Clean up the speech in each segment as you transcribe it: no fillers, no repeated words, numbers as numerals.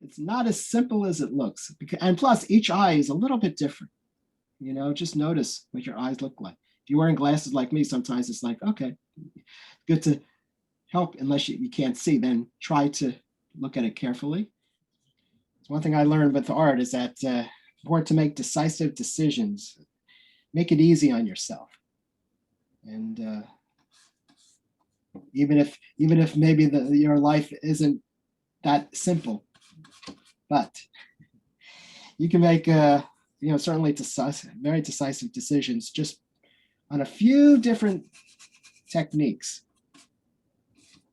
It's not as simple as it looks. And plus, each eye is a little bit different. Just notice what your eyes look like. If you're wearing glasses like me, sometimes it's like, okay, good to help. Unless you can't see, then try to look at it carefully. So one thing I learned with art is that important to make decisive decisions. Make it easy on yourself. And even if maybe your life isn't that simple, but you can make certainly very decisive decisions just on a few different techniques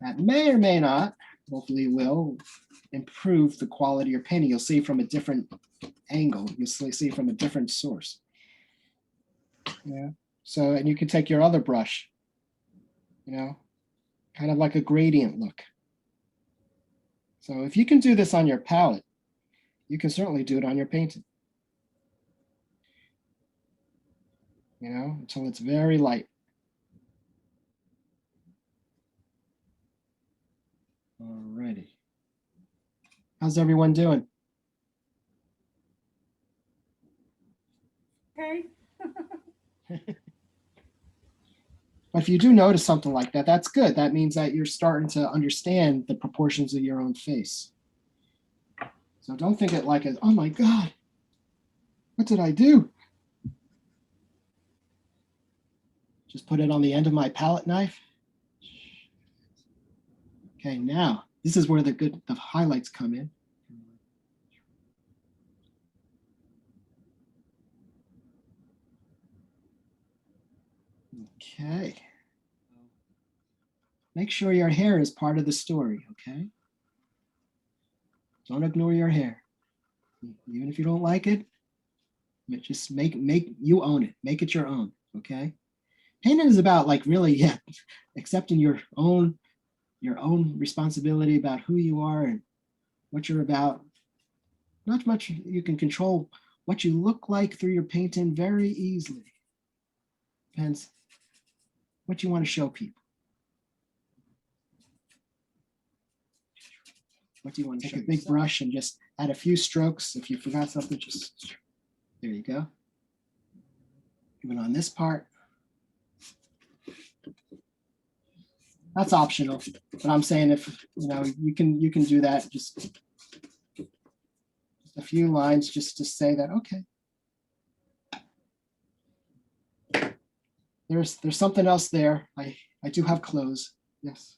that may or may not, hopefully will, improve the quality of your painting. You'll see from a different angle. You'll see from a different source. Yeah. So, and you can take your other brush, kind of like a gradient look. So if you can do this on your palette, you can certainly do it on your painting. Until it's very light. Alrighty. How's everyone doing? Okay. But if you do notice something like that, that's good. That means that you're starting to understand the proportions of your own face. So don't think it like, oh my God, what did I do? Just put it on the end of my palette knife. Okay, now this is where the highlights come in. Okay. Make sure your hair is part of the story, okay? Don't ignore your hair. Even if you don't like it, just make you own it. Make it your own, okay? Painting is about really, accepting your own responsibility about who you are and what you're about. Not much you can control what you look like through your painting very easily. Depends what you want to show people. What do you want to show? Take a big brush and just add a few strokes. If you forgot something, just there you go. Even on this part. That's optional, but I'm saying if you can do that, just a few lines just to say that, okay, there's something else there. I do have clothes, yes.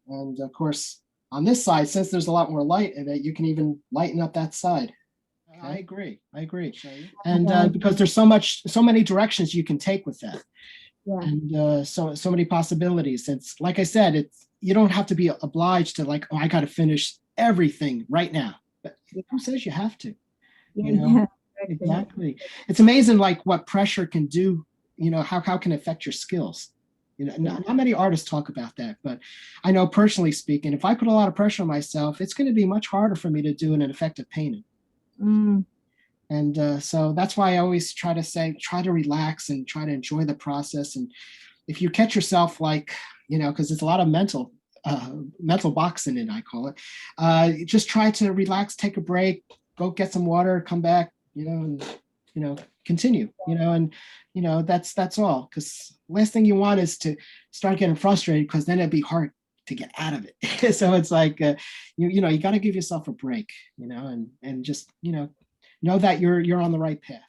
And of course, on this side, since there's a lot more light in it, you can even lighten up that side. Okay? I agree. And because there's so many directions you can take with that. Yeah. And so many possibilities. It's like I said, you don't have to be obliged to I got to finish everything right now. But who says you have to? Yeah. Exactly. It's amazing what pressure can do. How can it affect your skills? Not many artists talk about that, but I know personally speaking, if I put a lot of pressure on myself, it's going to be much harder for me to do an effective painting. And so that's why I always try to relax and try to enjoy the process. And if you catch yourself because it's a lot of mental boxing in, I call it, just try to relax, take a break, go get some water, come back, and continue, and that's all. Because last thing you want is to start getting frustrated, because then it'd be hard to get out of it. So it's you got to give yourself a break, and just know that you're on the right path.